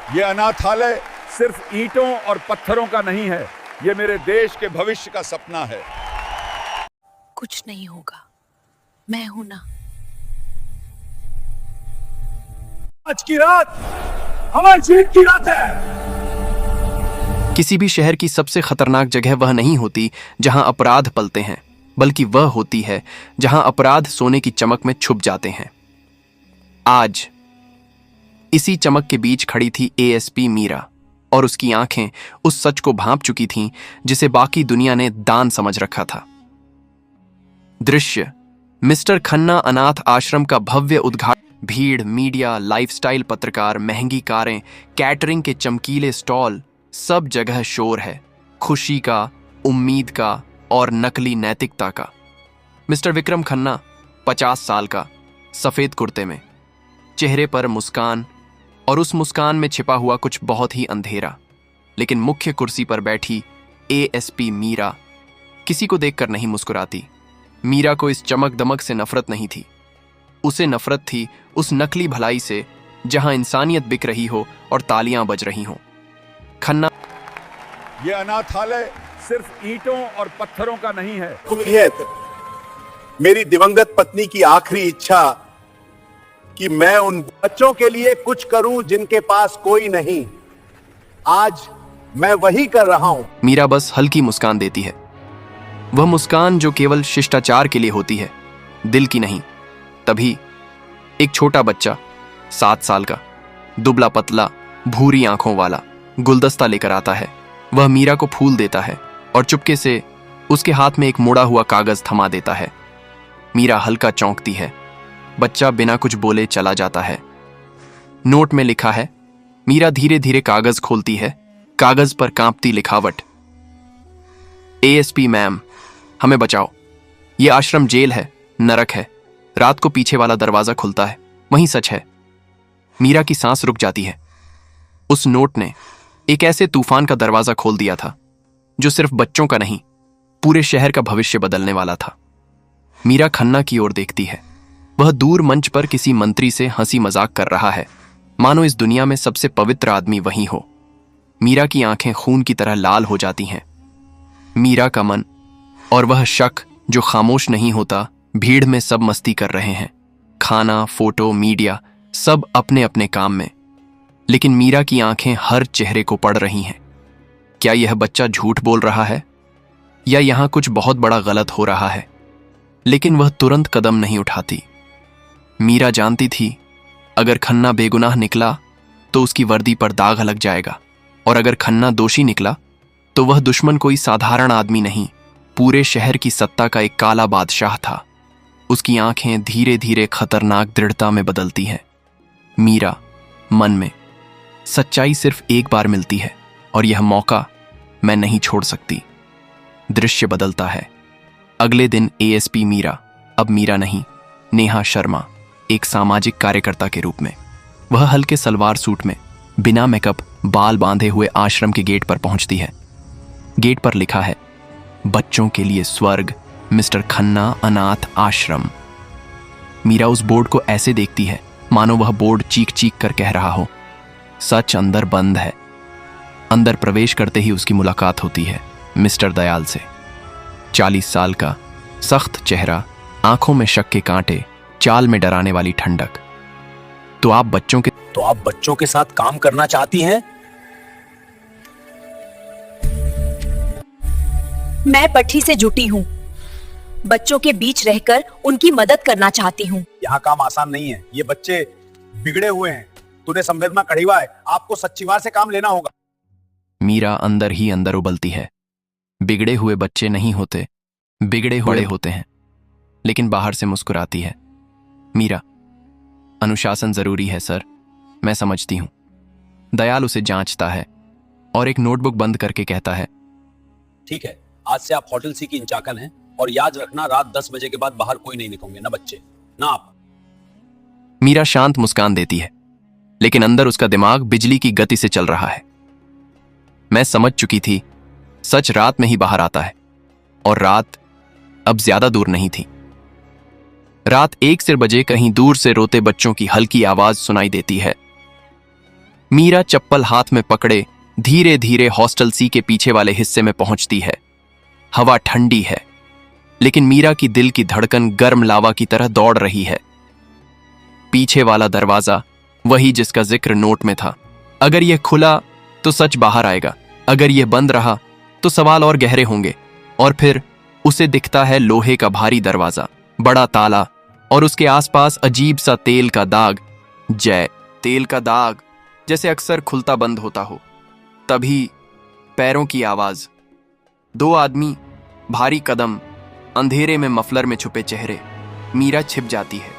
ये अनाथालय सिर्फ ईंटों और पत्थरों का नहीं है, ये मेरे देश के भविष्य का सपना है। कुछ नहीं होगा, मैं हूं ना। आज की रात हमारी जीत की रात है। किसी भी शहर की सबसे खतरनाक जगह वह नहीं होती जहां अपराध पलते हैं, बल्कि वह होती है जहां अपराध सोने की चमक में छुप जाते हैं। आज इसी चमक के बीच खड़ी थी एएसपी मीरा, और उसकी आंखें उस सच को भांप चुकी थीं जिसे बाकी दुनिया ने दान समझ रखा था। दृश्य मिस्टर खन्ना अनाथ आश्रम का भव्य उद्घाटन। भीड़, मीडिया, लाइफस्टाइल पत्रकार, महंगी कारें, कैटरिंग के चमकीले स्टॉल, सब जगह शोर है, खुशी का, उम्मीद का और नकली नैतिकता का। मिस्टर विक्रम खन्ना 50 साल का, सफेद कुर्ते में, चेहरे पर मुस्कान, और उस मुस्कान में छिपा हुआ कुछ बहुत ही अंधेरा। लेकिन मुख्य कुर्सी पर बैठी एएसपी मीरा किसी को देखकर नहीं मुस्कुराती। मीरा को इस चमक दमक से नफरत नहीं थी, उसे नफरत थी उस नकली भलाई से जहां इंसानियत बिक रही हो और तालियां बज रही हों। खन्ना, ये अनाथालय सिर्फ ईंटों और पत्थरों का नहीं है। मेरी दिवंगत पत्नी की आखिरी इच्छा कि मैं उन बच्चों के लिए कुछ करूं जिनके पास कोई नहीं। आज मैं वही कर रहा हूं। मीरा बस हल्की मुस्कान देती है, वह मुस्कान जो केवल शिष्टाचार के लिए होती है, दिल की नहीं। तभी एक छोटा बच्चा 7 साल का, दुबला पतला, भूरी आंखों वाला गुलदस्ता लेकर आता है। वह मीरा को फूल देता है और चुपके से उसके हाथ में एक मुड़ा हुआ कागज थमा देता है। मीरा हल्का चौंकती है। बच्चा बिना कुछ बोले चला जाता है। नोट में लिखा है। मीरा धीरे धीरे कागज खोलती है। कागज पर कांपती लिखावट, एएसपी मैम, हमें बचाओ, यह आश्रम जेल है, नरक है। रात को पीछे वाला दरवाजा खुलता है, वहीं सच है। मीरा की सांस रुक जाती है। उस नोट ने एक ऐसे तूफान का दरवाजा खोल दिया था जो सिर्फ बच्चों का नहीं, पूरे शहर का भविष्य बदलने वाला था। मीरा खन्ना की ओर देखती है। वह दूर मंच पर किसी मंत्री से हंसी मजाक कर रहा है, मानो इस दुनिया में सबसे पवित्र आदमी वही हो। मीरा की आंखें खून की तरह लाल हो जाती हैं। मीरा का मन और वह शक जो खामोश नहीं होता, भीड़ में सब मस्ती कर रहे हैं। खाना, फोटो, मीडिया, सब अपने अपने काम में। लेकिन मीरा की आंखें हर चेहरे को पढ़ रही हैं। क्या यह बच्चा झूठ बोल रहा है या यहां कुछ बहुत बड़ा गलत हो रहा है? लेकिन वह तुरंत कदम नहीं उठाती। मीरा जानती थी अगर खन्ना बेगुनाह निकला तो उसकी वर्दी पर दाग लग जाएगा, और अगर खन्ना दोषी निकला तो वह दुश्मन कोई साधारण आदमी नहीं, पूरे शहर की सत्ता का एक काला बादशाह था। उसकी आंखें धीरे धीरे खतरनाक दृढ़ता में बदलती हैं। मीरा मन में, सच्चाई सिर्फ एक बार मिलती है और यह मौका मैं नहीं छोड़ सकती। दृश्य बदलता है। अगले दिन एएसपी मीरा, अब मीरा नहीं, नेहा शर्मा, एक सामाजिक कार्यकर्ता के रूप में। वह हल्के सलवार सूट में, बिना मेकअप, बाल बांधे हुए आश्रम के गेट पर पहुंचती है। गेट पर लिखा है, बच्चों के लिए स्वर्ग, मिस्टर खन्ना अनाथ आश्रम। मीरा उस बोर्ड को ऐसे देखती है मानो वह बोर्ड चीख चीख कर कह रहा हो, सच अंदर बंद है। अंदर प्रवेश करते ही उसकी मुलाकात होती है मिस्टर दयाल से। 40 साल का, सख्त चेहरा, आंखों में शक के कांटे, चाल में डराने वाली ठंडक। तो आप बच्चों के साथ काम करना चाहती हैं? मैं पट्टी से जुटी हूँ, बच्चों के बीच रहकर उनकी मदद करना चाहती हूँ। यहाँ काम आसान नहीं है, ये बच्चे बिगड़े हुए हैं। तूने संवेदना कड़ी हुआ है, आपको सच्चीवार से काम लेना होगा। मीरा अंदर ही अंदर उबलती है। बिगड़े हुए बच्चे नहीं होते, बिगड़े हुए होते हैं। लेकिन बाहर से मुस्कुराती है। मीरा, अनुशासन जरूरी है सर, मैं समझती हूं। दयाल उसे जांचता है और एक नोटबुक बंद करके कहता है, ठीक है, आज से आप होटल सी की इंचाकन हैं, और याद रखना रात 10 बजे के बाद बाहर कोई नहीं निकलेंगे, ना बच्चे ना आप। मीरा शांत मुस्कान देती है, लेकिन अंदर उसका दिमाग बिजली की गति से चल रहा है। मैं समझ चुकी थी, सच रात में ही बाहर आता है, और रात अब ज्यादा दूर नहीं थी। रात 1 बजे कहीं दूर से रोते बच्चों की हल्की आवाज सुनाई देती है। मीरा चप्पल हाथ में पकड़े धीरे धीरे हॉस्टल सी के पीछे वाले हिस्से में पहुंचती है। हवा ठंडी है, लेकिन मीरा की दिल की धड़कन गर्म लावा की तरह दौड़ रही है। पीछे वाला दरवाजा वही जिसका जिक्र नोट में था। अगर यह खुला तो सच बाहर आएगा, अगर यह बंद रहा तो सवाल और गहरे होंगे। और फिर उसे दिखता है लोहे का भारी दरवाजा, बड़ा ताला और उसके आसपास अजीब सा तेल का दाग। जय तेल का दाग, जैसे अक्सर खुलता बंद होता हो। तभी पैरों की आवाज, दो आदमी, भारी कदम, अंधेरे में मफलर में छुपे चेहरे। मीरा छिप जाती है।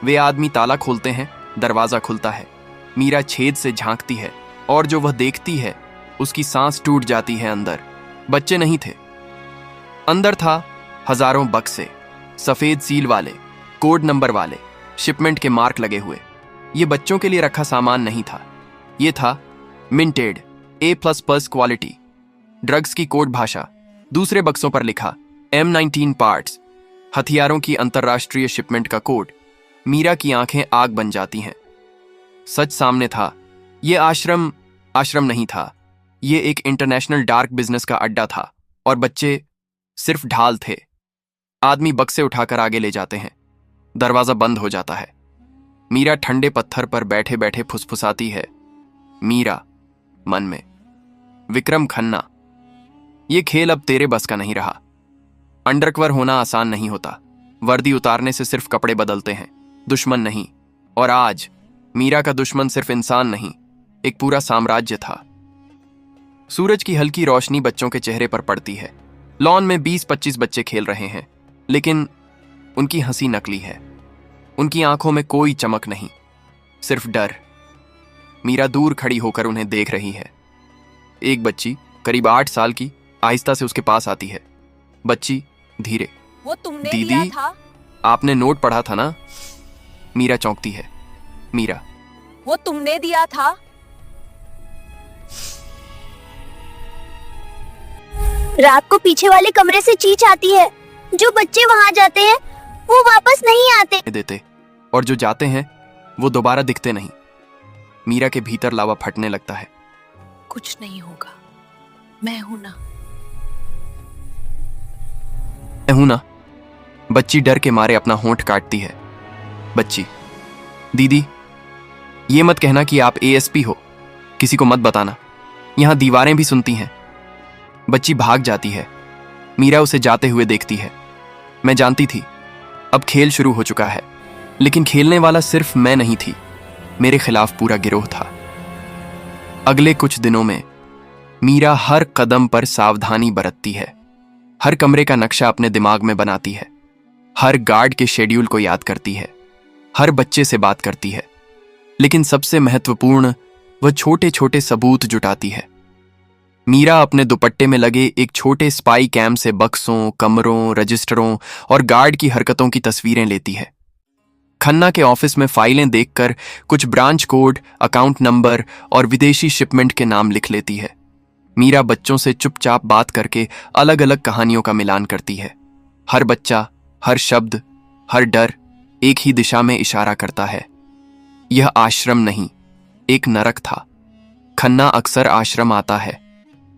वे आदमी ताला खोलते हैं, दरवाजा खुलता है। मीरा छेद से झांकती है और जो वह देखती है उसकी सांस टूट जाती है। अंदर बच्चे नहीं थे, अंदर था हजारों बक्से, सफेद सील वाले, कोड नंबर वाले, शिपमेंट के मार्क लगे हुए। ये बच्चों के लिए रखा सामान नहीं था, ये था मिंटेड A++ क्वालिटी, ड्रग्स की कोड भाषा। दूसरे बक्सों पर लिखा M19 पार्ट्स, हथियारों की अंतर्राष्ट्रीय शिपमेंट का कोड। मीरा की आंखें आग बन जाती हैं। सच सामने था। ये आश्रम नहीं था, ये एक इंटरनेशनल डार्क बिजनेस का अड्डा था और बच्चे सिर्फ ढाल थे। आदमी बक्से उठाकर आगे ले जाते हैं। दरवाजा बंद हो जाता है। मीरा ठंडे पत्थर पर बैठे बैठे फुसफुसाती है। मीरा मन में, विक्रम खन्ना, ये खेल अब तेरे बस का नहीं रहा। अंडरकवर होना आसान नहीं होता, वर्दी उतारने से सिर्फ कपड़े बदलते हैं, दुश्मन नहीं। और आज मीरा का दुश्मन सिर्फ इंसान नहीं, एक पूरा साम्राज्य था। सूरज की हल्की रोशनी बच्चों के चेहरे पर पड़ती है। लॉन में 20-25 बच्चे खेल रहे हैं, लेकिन उनकी हंसी नकली है। उनकी आंखों में कोई चमक नहीं, सिर्फ डर। मीरा दूर खड़ी होकर उन्हें देख रही है। एक बच्ची करीब 8 साल की आहिस्ता से उसके पास आती है। बच्ची धीरे, वो तुमने दीदी, दिया था? आपने नोट पढ़ा था ना? मीरा चौंकती है। मीरा, वो तुमने दिया था? रात को पीछे वाले कमरे से चींच आती है। जो बच्चे वहां जाते हैं वो वापस नहीं आते। देते, और जो जाते हैं वो दोबारा दिखते नहीं। मीरा के भीतर लावा फटने लगता है। कुछ नहीं होगा, मैं हूं ना। मैं हूं ना। बच्ची डर के मारे अपना होंठ काटती है। बच्ची, दीदी, ये मत कहना कि आप ASP हो, किसी को मत बताना, यहां दीवारें भी सुनती हैं। बच्ची भाग जाती है। मीरा उसे जाते हुए देखती है। मैं जानती थी अब खेल शुरू हो चुका है, लेकिन खेलने वाला सिर्फ मैं नहीं थी, मेरे खिलाफ पूरा गिरोह था। अगले कुछ दिनों में मीरा हर कदम पर सावधानी बरतती है। हर कमरे का नक्शा अपने दिमाग में बनाती है, हर गार्ड के शेड्यूल को याद करती है, हर बच्चे से बात करती है, लेकिन सबसे महत्वपूर्ण, वह छोटे छोटे सबूत जुटाती है। मीरा अपने दुपट्टे में लगे एक छोटे स्पाई कैम से बक्सों, कमरों, रजिस्टरों और गार्ड की हरकतों की तस्वीरें लेती है। खन्ना के ऑफिस में फाइलें देखकर कुछ ब्रांच कोड, अकाउंट नंबर और विदेशी शिपमेंट के नाम लिख लेती है। मीरा बच्चों से चुपचाप बात करके अलग अलग कहानियों का मिलान करती है। हर बच्चा, हर शब्द, हर डर एक ही दिशा में इशारा करता है। यह आश्रम नहीं, एक नरक था। खन्ना अक्सर आश्रम आता है,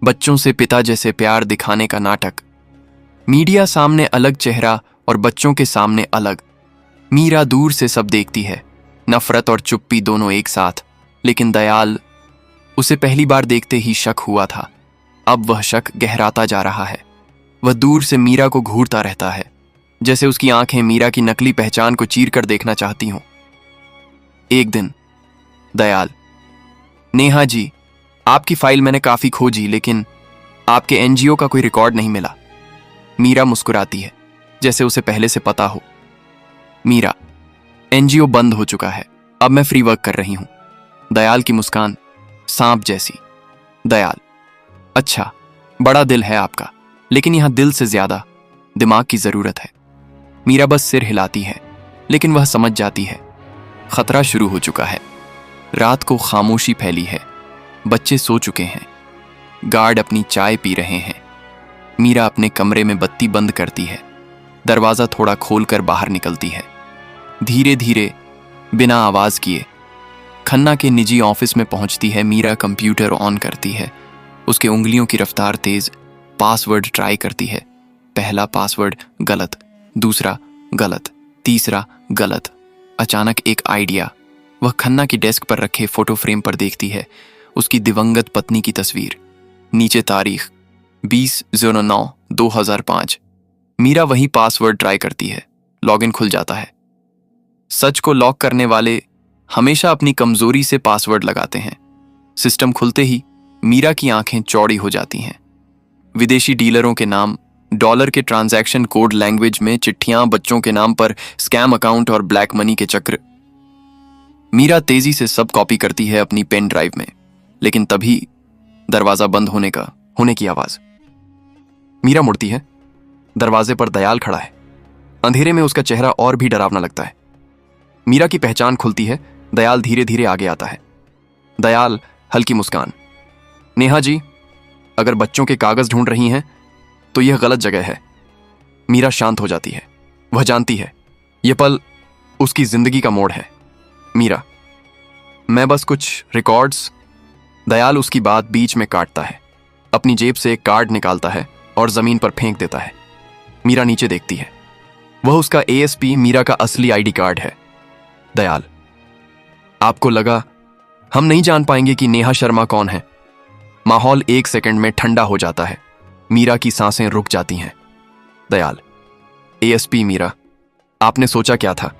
बच्चों से पिता जैसे प्यार दिखाने का नाटक। मीडिया सामने अलग चेहरा और बच्चों के सामने अलग। मीरा दूर से सब देखती है, नफरत और चुप्पी दोनों एक साथ। लेकिन दयाल, उसे पहली बार देखते ही शक हुआ था। अब वह शक गहराता जा रहा है। वह दूर से मीरा को घूरता रहता है, जैसे उसकी आंखें मीरा की नकली पहचान को चीर कर देखना चाहती हों। एक दिन, दयाल, नेहा जी, आपकी फाइल मैंने काफी खोजी, लेकिन आपके NGO का कोई रिकॉर्ड नहीं मिला। मीरा मुस्कुराती है, जैसे उसे पहले से पता हो। मीरा, NGO बंद हो चुका है, अब मैं फ्री वर्क कर रही हूं। दयाल की मुस्कान सांप जैसी। दयाल, अच्छा, बड़ा दिल है आपका, लेकिन यहां दिल से ज्यादा दिमाग की जरूरत है। मीरा बस सिर हिलाती है, लेकिन वह समझ जाती है खतरा शुरू हो चुका है। रात को खामोशी फैली है, बच्चे सो चुके हैं, गार्ड अपनी चाय पी रहे हैं। मीरा अपने कमरे में बत्ती बंद करती है, दरवाजा थोड़ा खोलकर बाहर निकलती है। धीरे धीरे, बिना आवाज किए, खन्ना के निजी ऑफिस में पहुंचती है। मीरा कंप्यूटर ऑन करती है। उसके उंगलियों की रफ्तार तेज। पासवर्ड ट्राई करती है। पहला पासवर्ड गलत, दूसरा गलत, तीसरा गलत। अचानक एक आइडिया। वह खन्ना की डेस्क पर रखे फोटो फ्रेम पर देखती है। उसकी दिवंगत पत्नी की तस्वीर, नीचे तारीख 20/09/2005। मीरा वही पासवर्ड ट्राई करती है। लॉगिन खुल जाता है। सच को लॉक करने वाले हमेशा अपनी कमजोरी से पासवर्ड लगाते हैं। सिस्टम खुलते ही मीरा की आंखें चौड़ी हो जाती हैं। विदेशी डीलरों के नाम, डॉलर के ट्रांजैक्शन कोड लैंग्वेज में चिट्ठियां, बच्चों के नाम पर स्कैम अकाउंट और ब्लैक मनी के चक्र। मीरा तेजी से सब कॉपी करती है अपनी पेन ड्राइव में, लेकिन तभी दरवाजा बंद होने की आवाज। मीरा मुड़ती है। दरवाजे पर दयाल खड़ा है। अंधेरे में उसका चेहरा और भी डरावना लगता है। मीरा की पहचान खुलती है। दयाल धीरे धीरे आगे आता है। दयाल, हल्की मुस्कान। नेहा जी, अगर बच्चों के कागज ढूंढ रही हैं तो यह गलत जगह है। मीरा शांत हो जाती है। वह जानती है यह पल उसकी जिंदगी का मोड़ है। मीरा, मैं बस कुछ रिकॉर्ड्स। दयाल उसकी बात बीच में काटता है। अपनी जेब से एक कार्ड निकालता है और जमीन पर फेंक देता है। मीरा नीचे देखती है। वह उसका एएसपी मीरा का असली आईडी कार्ड है। दयाल, आपको लगा हम नहीं जान पाएंगे कि नेहा शर्मा कौन है। माहौल 1 सेकंड में ठंडा हो जाता है। मीरा की सांसें रुक जाती हैं। दयाल, एएसपी मीरा, आपने सोचा क्या था?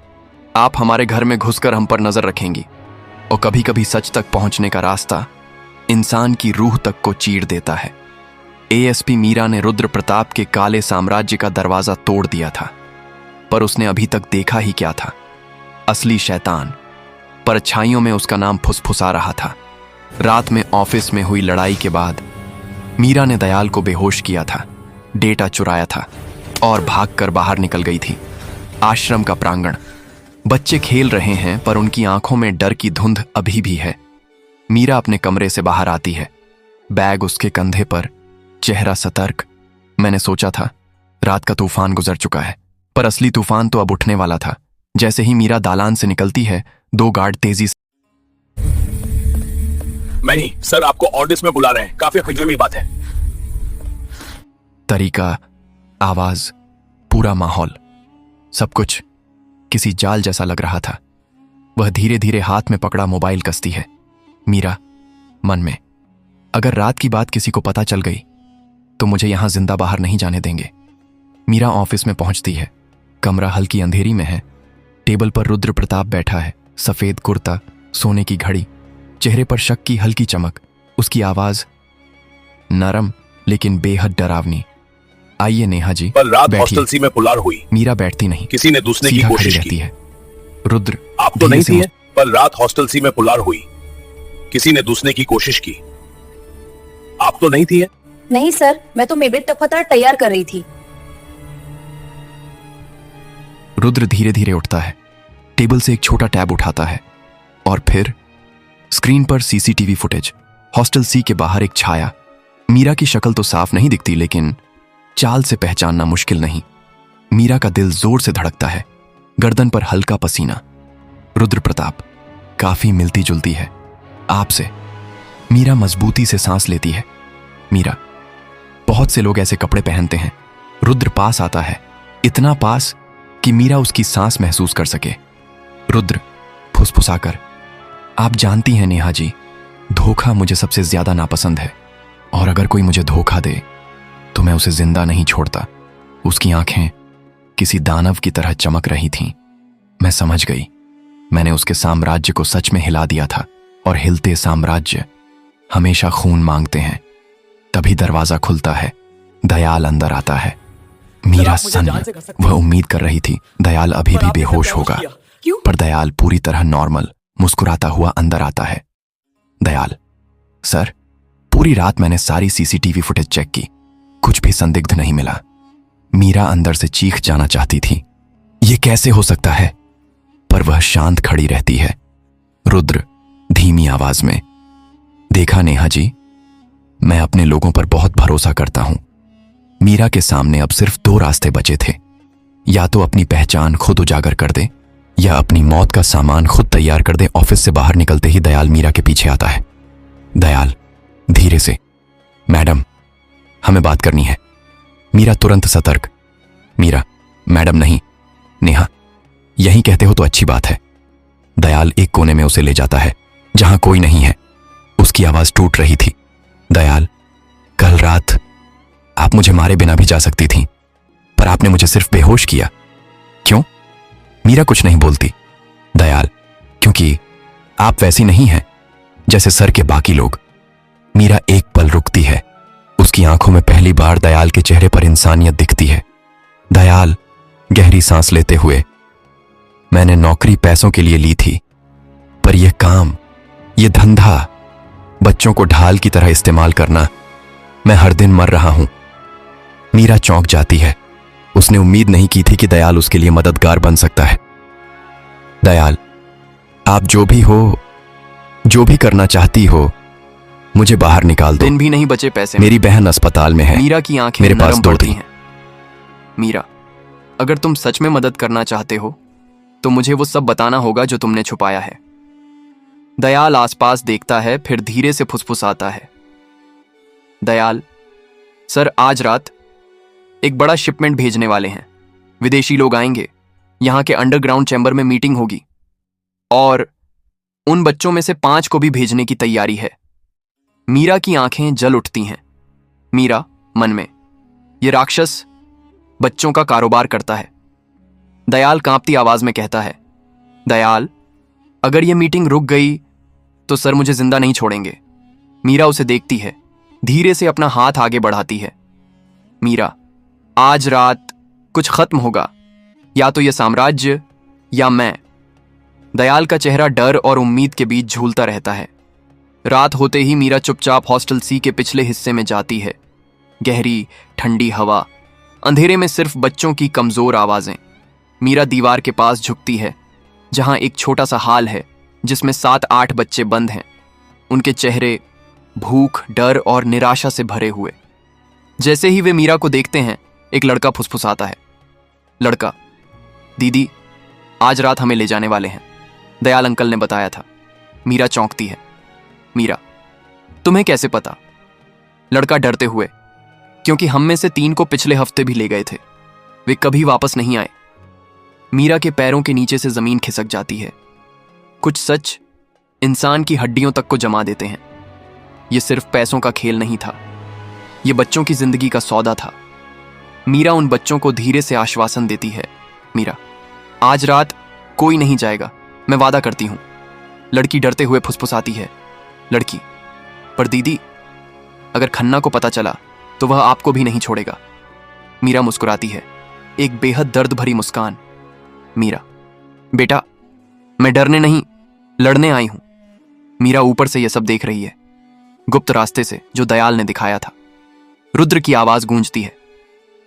आप हमारे घर में घुसकर हम पर नजर रखेंगी, और कभी कभी सच तक पहुंचने का रास्ता इंसान की रूह तक को चीर देता है। एएसपी मीरा ने रुद्र प्रताप के काले साम्राज्य का दरवाजा तोड़ दिया था, पर उसने अभी तक देखा ही क्या था? असली शैतान। परछाइयों में उसका नाम फुसफुसा रहा था। रात में ऑफिस में हुई लड़ाई के बाद मीरा ने दयाल को बेहोश किया था, डेटा चुराया था और भागकर बाहर निकल गई थी। आश्रम का प्रांगण। बच्चे खेल रहे हैं, पर उनकी आंखों में डर की धुंध अभी भी है। मीरा अपने कमरे से बाहर आती है। बैग उसके कंधे पर, चेहरा सतर्क। मैंने सोचा था रात का तूफान गुजर चुका है, पर असली तूफान तो अब उठने वाला था। जैसे ही मीरा दालान से निकलती है, 2 गार्ड तेजी से नहीं सर, आपको ऑडिस में बुला रहे हैं। काफी खजूरी बात है। तरीका, आवाज, पूरा माहौल, सब कुछ किसी जाल जैसा लग रहा था। वह धीरे धीरे हाथ में पकड़ा मोबाइल कसती है। मीरा, मन में, अगर रात की बात किसी को पता चल गई तो मुझे यहां जिंदा बाहर नहीं जाने देंगे। मीरा ऑफिस में पहुंचती है। कमरा हल्की अंधेरी में है। टेबल पर रुद्र प्रताप बैठा है। सफेद कुर्ता, सोने की घड़ी, चेहरे पर शक की हल्की चमक। उसकी आवाज नरम लेकिन बेहद डरावनी। आइए नेहा जी, कल रात बैठिए। हॉस्टल सी में पुलार हुई। मीरा बैठती नहीं, किसी ने दूसरे की सीधा खड़ी कोशिश रहती की है। रुद्र, आप तो धीरे नहीं से थी, कल रात हॉस्टल सी में पुलार हुई। किसी ने दूसरे की कोशिश की। आप तो नहीं थी? नहीं सर, मैं तो मेबेट दफतर तैयार कर रही थी। रुद्र धीरे धीरे उठता है। टेबल से एक छोटा टैब उठाता है और फिर स्क्रीन पर सीसीटीवी फुटेज। हॉस्टल सी के बाहर एक छाया। मीरा की शक्ल तो साफ नहीं दिखती, लेकिन चाल से पहचानना मुश्किल नहीं। मीरा का दिल जोर से धड़कता है। गर्दन पर हल्का पसीना। रुद्र प्रताप, काफी मिलती जुलती है आपसे। मीरा मजबूती से सांस लेती है। मीरा, बहुत से लोग ऐसे कपड़े पहनते हैं। रुद्र पास आता है, इतना पास कि मीरा उसकी सांस महसूस कर सके। रुद्र फुसफुसाकर, आप जानती हैं नेहा जी, धोखा मुझे सबसे ज्यादा नापसंद है, और अगर कोई मुझे धोखा दे तो मैं उसे जिंदा नहीं छोड़ता। उसकी आंखें किसी दानव की तरह चमक रही थीं। मैं समझ गई। मैंने उसके साम्राज्य को सच में हिला दिया था, और हिलते साम्राज्य हमेशा खून मांगते हैं। तभी दरवाजा खुलता है। दयाल अंदर आता है। मीरा सन्न। वह उम्मीद कर रही थी दयाल अभी भी बेहोश होगा, पर दयाल पूरी तरह नॉर्मल, मुस्कुराता हुआ अंदर आता है। दयाल, सर, पूरी रात मैंने सारी सीसीटीवी फुटेज चेक की, कुछ भी संदिग्ध नहीं मिला। मीरा अंदर से चीख जाना चाहती थी, यह कैसे हो सकता है, पर वह शांत खड़ी रहती है। रुद्र धीमी आवाज में, देखा नेहा जी, मैं अपने लोगों पर बहुत भरोसा करता हूं। मीरा के सामने अब सिर्फ 2 रास्ते बचे थे, या तो अपनी पहचान खुद उजागर कर दे, या अपनी मौत का सामान खुद तैयार कर दे। ऑफिस से बाहर निकलते ही दयाल मीरा के पीछे आता है। दयाल धीरे से, मैडम हमें बात करनी है। मीरा तुरंत सतर्क, मीरा मैडम नहीं, नेहा, यही कहते हो तो अच्छी बात है। दयाल एक कोने में उसे ले जाता है जहां कोई नहीं है। उसकी आवाज टूट रही थी। दयाल, कल रात आप मुझे मारे बिना भी जा सकती थी, पर आपने मुझे सिर्फ बेहोश किया। क्यों? मीरा कुछ नहीं बोलती। दयाल, क्योंकि आप वैसी नहीं हैं जैसे सर के बाकी लोग। मीरा एक पल रुकती है। उसकी आंखों में पहली बार दयाल के चेहरे पर इंसानियत दिखती है। दयाल गहरी सांस लेते हुए, मैंने नौकरी पैसों के लिए ली थी, पर यह काम, यह धंधा, बच्चों को ढाल की तरह इस्तेमाल करना, मैं हर दिन मर रहा हूं। मीरा चौंक जाती है। उसने उम्मीद नहीं की थी कि दयाल उसके लिए मददगार बन सकता है। दयाल, आप जो भी हो, जो भी करना चाहती हो, मुझे बाहर निकाल दो। दिन भी नहीं बचे पैसे। मेरी बहन अस्पताल में है। मीरा की आंखें मेरे पास नरम दो पड़ती थी। हैं। मीरा, अगर तुम सच में मदद करना चाहते हो तो मुझे वो सब बताना होगा जो तुमने छुपाया है। दयाल आसपास देखता है, फिर धीरे से फुसफुसाता है। दयाल, सर आज रात एक बड़ा शिपमेंट भेजने वाले हैं। विदेशी लोग आएंगे, यहां के अंडरग्राउंड चैम्बर में मीटिंग होगी और उन बच्चों में से 5 को भी भेजने की तैयारी है। मीरा की आंखें जल उठती हैं। मीरा मन में, ये राक्षस बच्चों का कारोबार करता है। दयाल कांपती आवाज में कहता है, दयाल, अगर यह मीटिंग रुक गई तो सर मुझे जिंदा नहीं छोड़ेंगे। मीरा उसे देखती है, धीरे से अपना हाथ आगे बढ़ाती है। मीरा, आज रात कुछ खत्म होगा, या तो यह साम्राज्य या मैं। दयाल का चेहरा डर और उम्मीद के बीच झूलता रहता है। रात होते ही मीरा चुपचाप हॉस्टल सी के पिछले हिस्से में जाती है। गहरी ठंडी हवा, अंधेरे में सिर्फ बच्चों की कमजोर आवाजें। मीरा दीवार के पास झुकती है, जहां एक छोटा सा हाल है जिसमें 7-8 बच्चे बंद हैं। उनके चेहरे भूख, डर और निराशा से भरे हुए। जैसे ही वे मीरा को देखते हैं, एक लड़का फुसफुसाता है। लड़का, दीदी आज रात हमें ले जाने वाले हैं, दयाल अंकल ने बताया था। मीरा चौंकती है। मीरा, तुम्हें कैसे पता? लड़का डरते हुए, क्योंकि हम में से 3 को पिछले हफ्ते भी ले गए थे, वे कभी वापस नहीं आए। मीरा के पैरों के नीचे से जमीन खिसक जाती है। कुछ सच इंसान की हड्डियों तक को जमा देते हैं। यह सिर्फ पैसों का खेल नहीं था, यह बच्चों की जिंदगी का सौदा था। मीरा उन बच्चों को धीरे से आश्वासन देती है, मीरा, आज रात कोई नहीं जाएगा, मैं वादा करती हूं। लड़की डरते हुए फुसफुसाती है, लड़की, पर दीदी, अगर खन्ना को पता चला तो वह आपको भी नहीं छोड़ेगा। मीरा मुस्कुराती है, एक बेहद दर्द भरी मुस्कान। मीरा, बेटा, मैं डरने नहीं, लड़ने आई हूं। मीरा ऊपर से यह सब देख रही है, गुप्त रास्ते से जो दयाल ने दिखाया था। रुद्र की आवाज गूंजती है,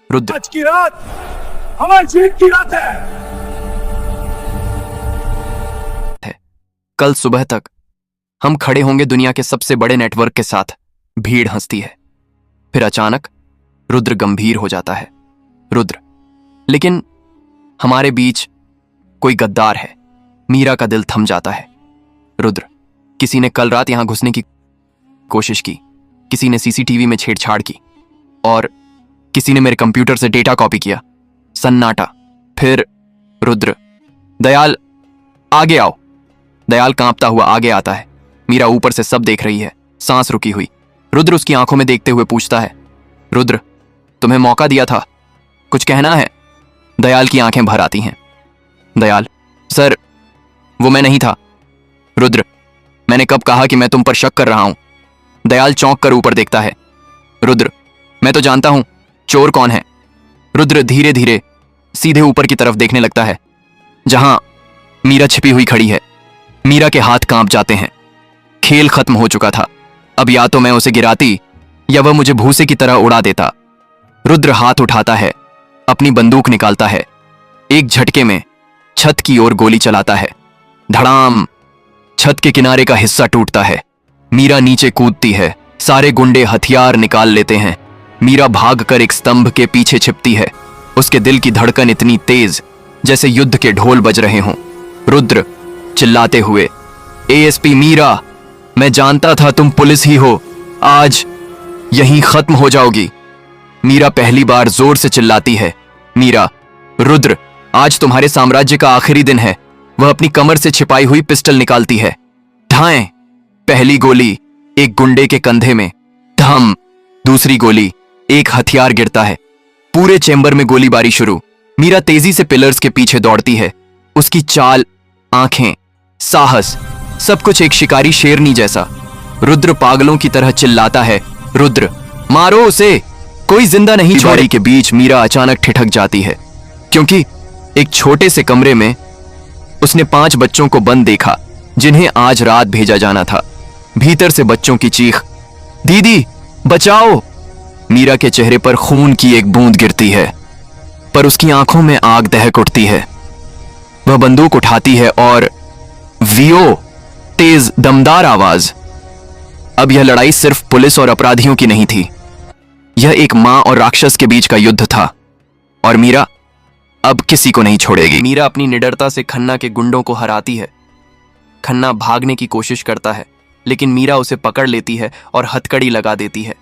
रुद्र, आज की रात हमारी जीत की रात है। कल सुबह तक हम खड़े होंगे दुनिया के सबसे बड़े नेटवर्क के साथ। भीड़ हंसती है। फिर अचानक रुद्र गंभीर हो जाता है। रुद्र, लेकिन हमारे बीच कोई गद्दार है। मीरा का दिल थम जाता है। रुद्र, किसी ने कल रात यहां घुसने की कोशिश की, किसी ने सीसीटीवी में छेड़छाड़ की और किसी ने मेरे कंप्यूटर से डेटा कॉपी किया। सन्नाटा। फिर रुद्र, दयाल आगे आओ। दयाल कांपता हुआ आगे आता है। मीरा ऊपर से सब देख रही है, सांस रुकी हुई। रुद्र उसकी आंखों में देखते हुए पूछता है, रुद्र, तुम्हें मौका दिया था, कुछ कहना है? दयाल की आंखें भर आती हैं। दयाल, सर वो मैं नहीं था। रुद्र, मैंने कब कहा कि मैं तुम पर शक कर रहा हूं? दयाल चौंक कर ऊपर देखता है। रुद्र, मैं तो जानता हूं चोर कौन है। रुद्र धीरे धीरे सीधे ऊपर की तरफ देखने लगता है, जहां मीरा छिपी हुई खड़ी है। मीरा के हाथ कांप जाते हैं। खेल खत्म हो चुका था। अब या तो मैं उसे गिराती या वह मुझे भूसे की तरह उड़ा देता। रुद्र हाथ उठाता है, अपनी बंदूक निकालता है। एक झटके में छत की ओर गोली चलाता है। धड़ाम! छत के किनारे का हिस्सा टूटता है। मीरा नीचे कूदती है। सारे गुंडे हथियार निकाल लेते हैं। मीरा भागकर एक स्तंभ के पीछे छिपती है। उसके दिल की धड़कन इतनी तेज जैसे युद्ध के ढोल बज रहे हों। रुद्र चिल्लाते हुए, एएसपी मीरा, मैं जानता था तुम पुलिस ही हो, आज यहीं खत्म हो जाओगी। मीरा पहली बार जोर से चिल्लाती है, मीरा, रुद्र, आज तुम्हारे साम्राज्य का आखिरी दिन है। वह अपनी कमर से छिपाई हुई पिस्टल निकालती है। ढाएं, पहली गोली एक गुंडे के कंधे में, धम, दूसरी गोली, एक हथियार गिरता है। पूरे चेंबर में गोलीबारी शुरू। मीरा तेजी से पिलर्स के पीछे दौड़ती है। उसकी चाल, आंखें, साहस, सब कुछ एक शिकारी शेरनी जैसा। रुद्र पागलों की तरह चिल्लाता है, रुद्र, मारो उसे, कोई जिंदा नहीं छोड़े। के बीच मीरा अचानक ठिठक जाती है, क्योंकि एक छोटे से कमरे में उसने 5 बच्चों को बंद देखा, जिन्हें आज रात भेजा जाना था। भीतर से बच्चों की चीख, दीदी बचाओ। मीरा के चेहरे पर खून की एक बूंद गिरती है, पर उसकी आंखों में आग दहक उठती है। वह बंदूक उठाती है और वियो, तेज दमदार आवाज। अब यह लड़ाई सिर्फ पुलिस और अपराधियों की नहीं थी, यह एक मां और राक्षस के बीच का युद्ध था, और मीरा अब किसी को नहीं छोड़ेगी। मीरा अपनी निडरता से खन्ना के गुंडों को हराती है। खन्ना भागने की कोशिश करता है, लेकिन मीरा उसे पकड़ लेती है और हथकड़ी लगा देती है।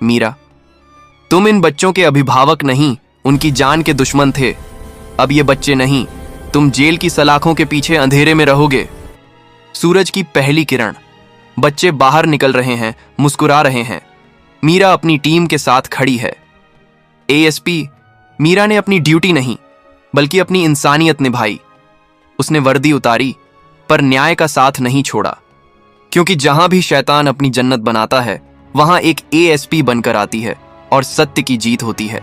मीरा, तुम इन बच्चों के अभिभावक नहीं, उनकी जान के दुश्मन थे। अब ये बच्चे नहीं, तुम जेल की सलाखों के पीछे अंधेरे में रहोगे। सूरज की पहली किरण, बच्चे बाहर निकल रहे हैं, मुस्कुरा रहे हैं। मीरा अपनी टीम के साथ खड़ी है। एएसपी मीरा ने अपनी ड्यूटी नहीं, बल्कि अपनी इंसानियत निभाई। उसने वर्दी उतारी, पर न्याय का साथ नहीं छोड़ा, क्योंकि जहां भी शैतान अपनी जन्नत बनाता है, वहां एक एएसपी बनकर आती है और सत्य की जीत होती है।